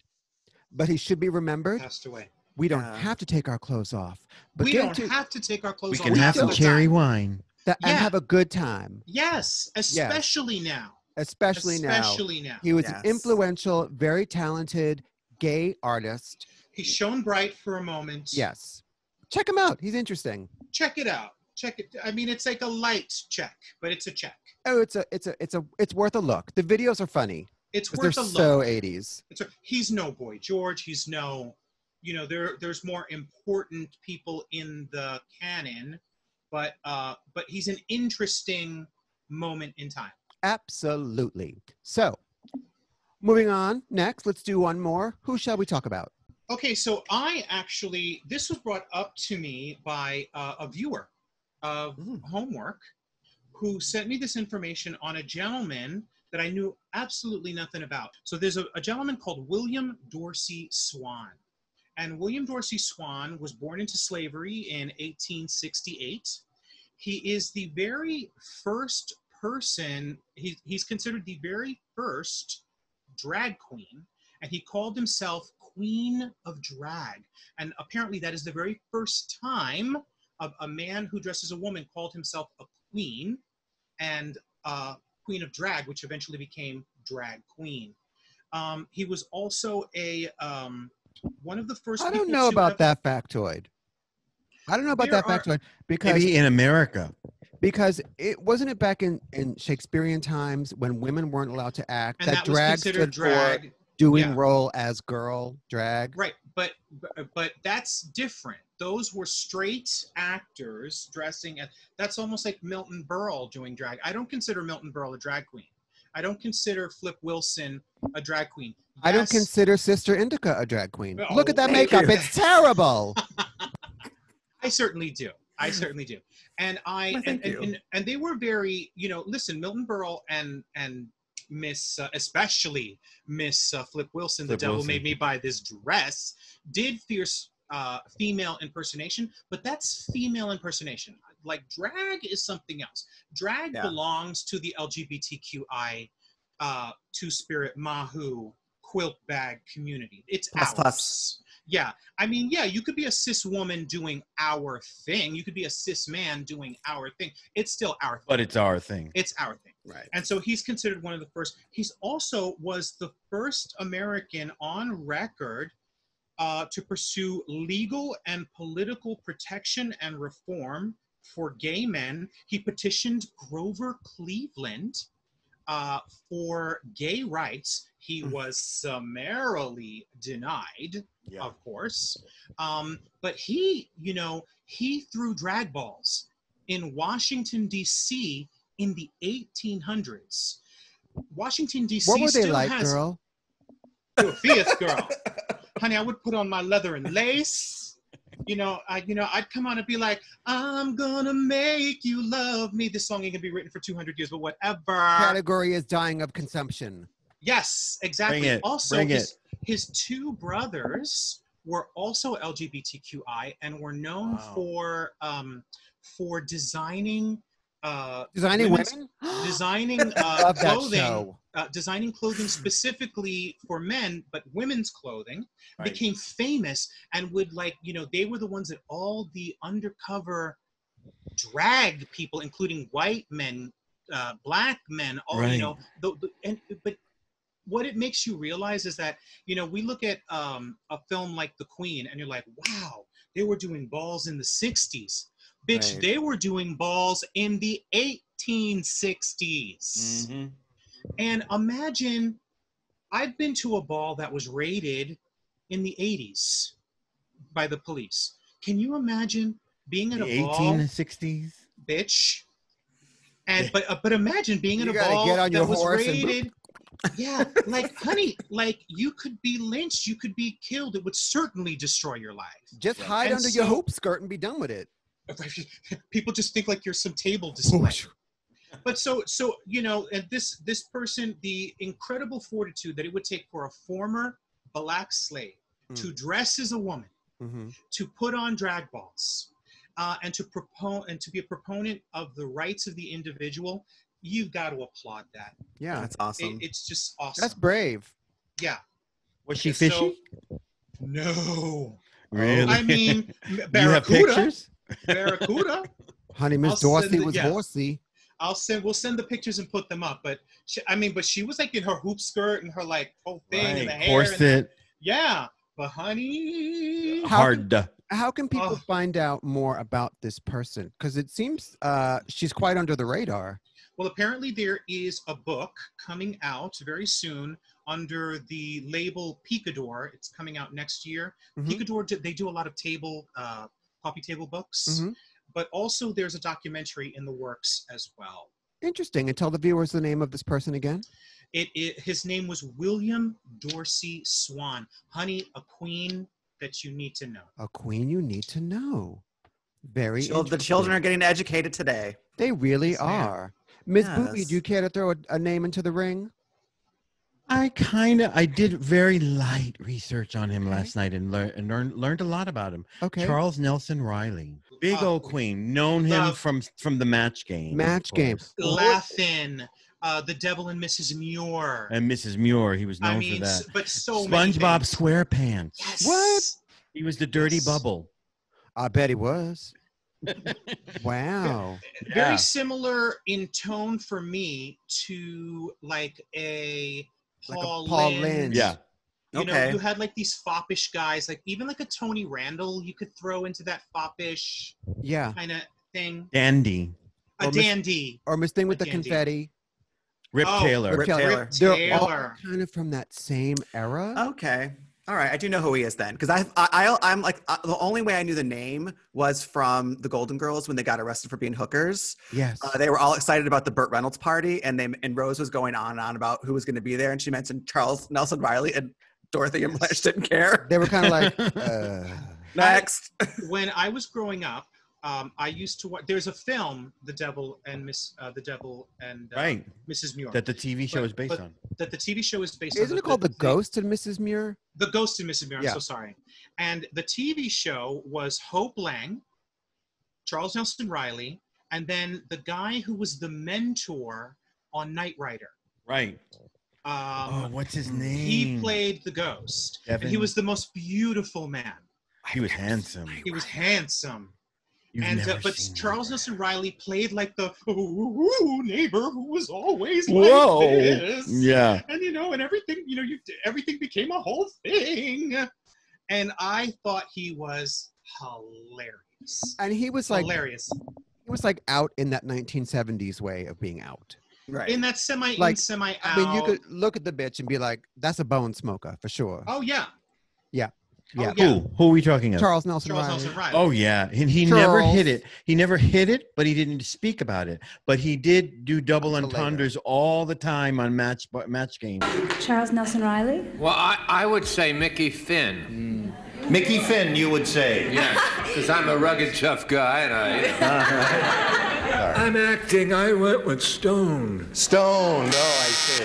but he should be remembered. Passed away. We don't have to take our clothes off. But We don't have to take our clothes We off. can have some all the cherry time. wine. and Yeah. have a good time. Yes, especially now. Especially now. He was an influential, very talented gay artist. He shone bright for a moment. Yes. Check him out. He's interesting. Check it out. Check it. I mean, it's like a light check, but it's a check. Oh, it's worth a look. The videos are funny. It's 'Cause worth they're a look. so 80s. He's no Boy George. He's no, there's more important people in the canon, but he's an interesting moment in time. Absolutely. So, moving on. Next, let's do one more. Who shall we talk about? Okay, so this was brought up to me by a viewer of HOMEWERQ who sent me this information on a gentleman that I knew absolutely nothing about. So there's a gentleman called William Dorsey Swan. And William Dorsey Swan was born into slavery in 1868. He is the very first person, he's considered the very first drag queen, and he called himself Queen of Drag. And apparently that is the very first time a man who dressed as a woman called himself a queen, and Queen of Drag, which eventually became Drag Queen. He was also one of the first. I don't know about that factoid. I don't know about that factoid because maybe in America. Because it wasn't it back in Shakespearean times when women weren't allowed to act, and that drag stood for doing role as girl drag. Right, but that's different. Those were straight actors dressing as, that's almost like Milton Berle doing drag. I don't consider Milton Berle a drag queen. I don't consider Flip Wilson a drag queen. Yes. I don't consider Sister Indica a drag queen. Oh, look at that makeup. It's terrible. I certainly do. And and they were very, listen, Milton Berle and Miss, especially Miss Flip Wilson, The Devil Made Me Buy This Dress, did fierce female impersonation, but that's female impersonation. Like drag is something else. Drag belongs to the LGBTQI, Two-Spirit, Mahu, quilt bag community. It's ours. Plus. Yeah. I mean, yeah, you could be a cis woman doing our thing. You could be a cis man doing our thing. It's still our thing. But it's our thing. It's our thing. Right. And so he's considered one of the first. He's also was the first American on record to pursue legal and political protection and reform for gay men. He petitioned Grover Cleveland for gay rights. He was summarily denied, of course. But he threw drag balls in Washington, D.C. in the 1800s. Washington, D.C. What were they still like, has, girl? You're a fierce girl. Honey, I would put on my leather and lace. I'd come on and be like, I'm gonna make you love me. This song ain't gonna be written for 200 years, but whatever. Category is dying of consumption. Yes, exactly. Bring it. Also, Bring it. His two brothers were also LGBTQI and were known for designing women? Designing clothing. Designing clothing specifically for men, but women's clothing, became famous and would they were the ones that all the undercover drag people, including white men, black men, all but what it makes you realize is that we look at a film like The Queen and you're like, wow, they were doing balls in the 60s. Bitch, Right. they were doing balls in the 1860s. Mm-hmm. And imagine, I've been to a ball that was raided in the 80s by the police. Can you imagine being at The a ball, 1860s. bitch? And but imagine being You at a gotta ball get on your that was horse and raided. Yeah, like, honey, like, you could be lynched, you could be killed. It would certainly destroy your life. Just hide And under your so- hoop skirt and be done with it. People just think like you're some table display. But so you know, and this person, the incredible fortitude that it would take for a former black slave to dress as a woman, to put on drag balls, and to be a proponent of the rights of the individual. You've got to applaud that. Yeah, That's awesome. It's just awesome. that's brave. Yeah. Was she So- fishy? No. Really? I mean, you have barracuda. pictures? Barracuda. Honey, I'll Miss send Dorsey it- was yeah. horsey. We'll send the pictures and put them up. But she was like in her hoop skirt and her like whole thing and the hair. Corset. Yeah. But honey. Hard. How can people Oh. find out more about this person? Because it seems she's quite under the radar. Well, apparently there is a book coming out very soon under the label Picador. It's coming out next year. Picador, they do a lot of coffee table books. But also there's a documentary in the works as well. Interesting. And tell the viewers the name of this person again. His name was William Dorsey Swan. Honey, a queen that you need to know. A queen you need to know. Very The interesting. children are getting educated today. They really Yes, ma'am. are. Ms. Booby, Yes. do you care to throw a name into the ring? I did very light research on him last night and learned a lot about him. Okay. Charles Nelson Reilly, big old queen, known him Love. from the Match Game. Match of Game. course. Laugh-In, The Devil and Mrs. Muir. And Mrs. Muir, he was known I mean, for that. but so many SpongeBob things. SquarePants. Yes. What? He was the dirty Yes. bubble. I bet he was. Wow. Very similar in tone for me to like a Paul Paul Lynde. Lynde. Yeah. You know, Okay. you had like these foppish guys, like even like a Tony Randall, you could throw into that foppish Yeah. kind of thing. Dandy. A Or Miss- dandy. Or Miss Thing with A the dandy. confetti. Rip Oh, Taylor. Rip Taylor. Taylor. They're all Taylor. kind of from that same era. Okay. All right. I do know who he is then. Because I'm like, the only way I knew the name was from the Golden Girls when they got arrested for being hookers. Yes. They were all excited about the Burt Reynolds party. And Rose was going on and on about who was going to be there. And she mentioned Charles Nelson Reilly, and Dorothy and Blanche didn't care. They were kind of like, Next. When I was growing up, I used to watch. There's a film, The Devil and Right. Mrs. Muir, That the TV show is based on. that the TV show is based on. isn't it called The Ghost of Mrs. Muir? The Ghost and Mrs. Muir. I'm Yeah. so sorry. And the TV show was Hope Lang, Charles Nelson Reilly, and then the guy who was the mentor on Knight Rider. Right. What's his name? He played the ghost. And he Evan? was the most beautiful man. He was handsome. He was handsome. You've And never but seen Charles that. Nelson Reilly played like the neighbor who was always Whoa. like this. Yeah. And and everything, everything became a whole thing. And I thought he was hilarious. And he was like, Hilarious. he was like out in that 1970s way of being out. Right. In that semi Like, semi out. I mean, you could look at the bitch and be like, that's a bone smoker for sure. Oh yeah. Yeah. Oh, Yeah. yeah. Who are we talking of? Charles Nelson Charles Reilly. Nelson Reilly. Oh yeah, and he never Charles. hit it. He never hit it, but he didn't speak about it. But he did do double Later. entendres all the time on match game. Charles Nelson Reilly? Well, I would say Mickey Finn. Mickey Finn, you would say. Yeah, because I'm a rugged, tough guy, and I'm acting. I went with Stone. Stone. Oh, I see.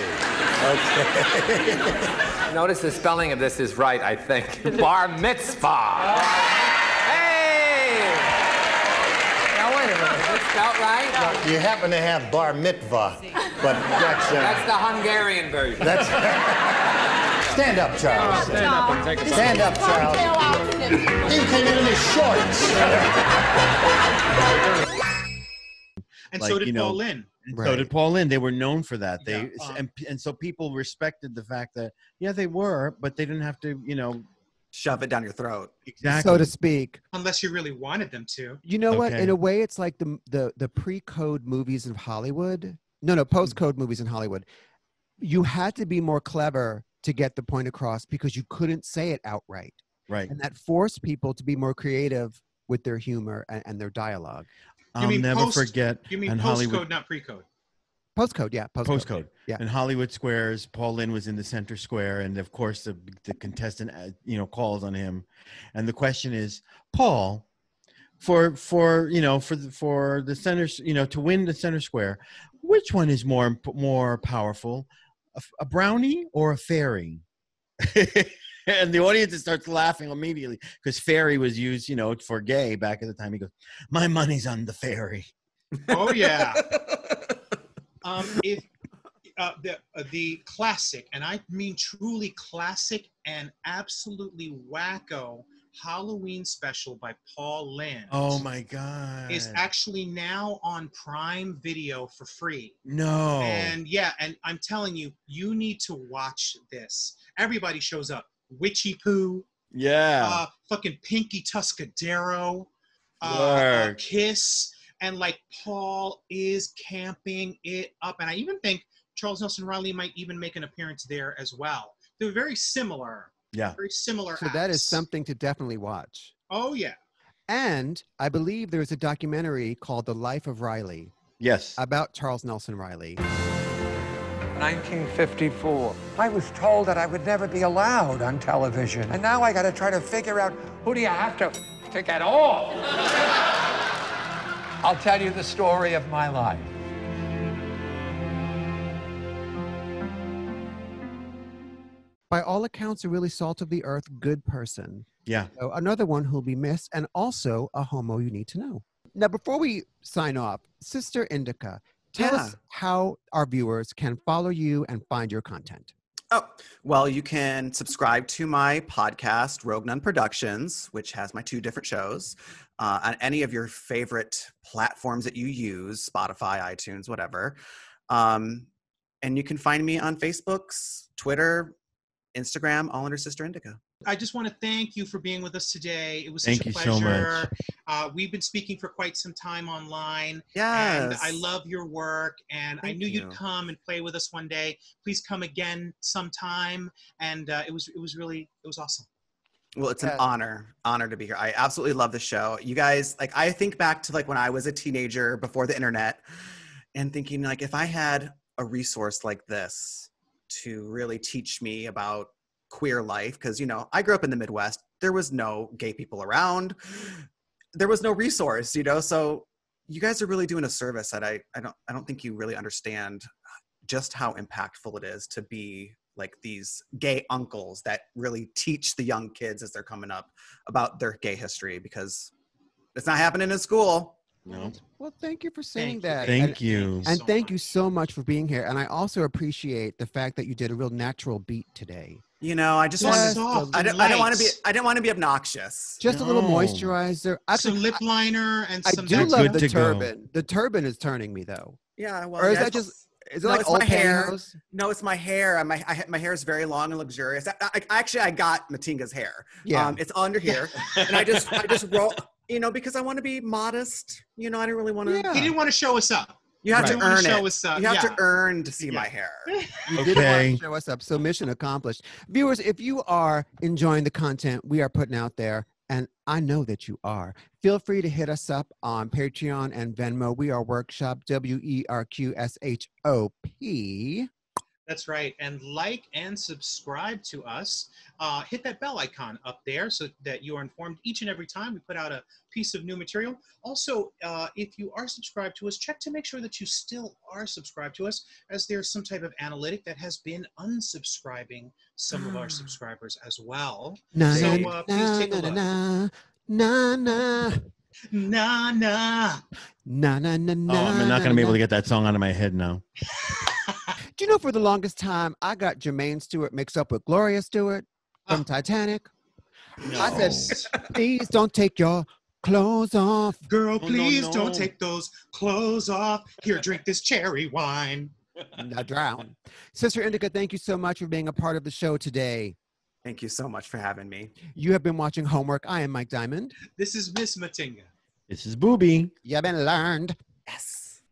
Okay. Notice the spelling of this is right, I think. Bar mitzvah. Hey! Now, wait a minute. Is this spelled right? You happen to have bar mitzvah, but That's the Hungarian version. that's. Stand up, Charles. Stand up and take a Stand up, Charles. He came in his shorts. And Like, so did you know, Paul Lynde. And Right. So did Paul Lynde. They were known for that. They Yeah, and so people respected the fact that they were, but they didn't have to shove it down your throat. Exactly. So to speak. Unless you really wanted them to. You know what? Okay. In a way, it's like the pre-code movies of Hollywood. No, post-code movies in Hollywood. You had to be more clever to get the point across because you couldn't say it outright. Right. And that forced people to be more creative with their humor and their dialogue. I'll never forget. You mean in postcode, Hollywood, not pre-code? Postcode, yeah. Postcode. Yeah. In Hollywood Squares, Paul Lynde was in the center square, and of course the contestant, calls on him, and the question is, Paul, for the center, to win the center square, which one is more powerful, a brownie or a fairy? And the audience starts laughing immediately because fairy was used, for gay back at the time. He goes, "My money's on the fairy." Oh yeah. If the classic, and I mean truly classic and absolutely wacko Halloween special by Paul Lynde. Oh my God. Is actually now on Prime Video for free. No. And yeah, and I'm telling you, you need to watch this. Everybody shows up. Witchy Poo. Yeah. Fucking Pinky Tuscadero. Kiss. And like Paul is camping it up. And I even think Charles Nelson Reilly might even make an appearance there as well. They're very similar. Yeah. Very similar. So that is something to definitely watch. Oh, yeah. And I believe there's a documentary called The Life of Reilly. Yes. About Charles Nelson Reilly. 1954. I was told that I would never be allowed on television. And now I got to try to figure out, who do you have to get off? I'll tell you the story of my life. By all accounts, a really salt of the earth, good person. Yeah. So another one who'll be missed, and also a homo you need to know. Now, before we sign off, Sister Indica, tell us how our viewers can follow you and find your content. Oh, well, you can subscribe to my podcast, Rogue Nun Productions, which has my 2 different shows on any of your favorite platforms that you use, Spotify, iTunes, whatever. And you can find me on Facebook's, Twitter, Instagram, all under Sister Indica. I just want to thank you for being with us today. It was such a pleasure. Thank you so much. We've been speaking for quite some time online. Yes. And I love your work. And I knew you'd come and play with us one day. Please come again sometime. And it was awesome. Well, it's an honor to be here. I absolutely love the show. You guys, I think back to when I was a teenager before the internet and thinking if I had a resource like this to really teach me about queer life, because I grew up in the Midwest. There was no gay people around. There was no resource, so you guys are really doing a service that I don't think you really understand just how impactful it is to be these gay uncles that really teach the young kids as they're coming up about their gay history, because it's not happening in school. No. Well, thank you for saying that. Thank you. And thank you so much for being here. And I also appreciate the fact that you did a real natural beat today. I just I didn't want to be obnoxious. Just a little moisturizer. Actually, some lip liner and some. I do love the turban. The turban is turning me though. Yeah. Well, or is that just? Is it it's my hair. pantyhose? No, it's my hair. My hair is very long and luxurious. I got Matinga's hair. Yeah. It's under here, and I just roll. Because I want to be modest. I didn't really want to. Yeah. He didn't want to show us up. You have to earn it. You have to earn to see Yeah. my hair. You didn't want to show us up, so mission accomplished. Viewers, if you are enjoying the content we are putting out there, and I know that you are, feel free to hit us up on Patreon and Venmo. We are Workshop, WERQSHOP. That's right. And like and subscribe to us. Hit that bell icon up there so that you are informed each and every time we put out a piece of new material. Also, if you are subscribed to us, check to make sure that you still are subscribed to us, as there's some type of analytic that has been unsubscribing some of our subscribers as well. Please take a look. Na na na na na na na. Oh, I'm not going to be able to get that song out of my head now. Do you know, for the longest time, I got Jermaine Stewart mixed up with Gloria Stewart from Titanic. No. I said, please don't take your clothes off. Girl, please don't take those clothes off. Here, drink this cherry wine. Not drown. Sister Indica, thank you so much for being a part of the show today. Thank you so much for having me. You have been watching Homework. I am Mike Diamond. This is Miss Matinga. This is Booby. You've been learned. Yes.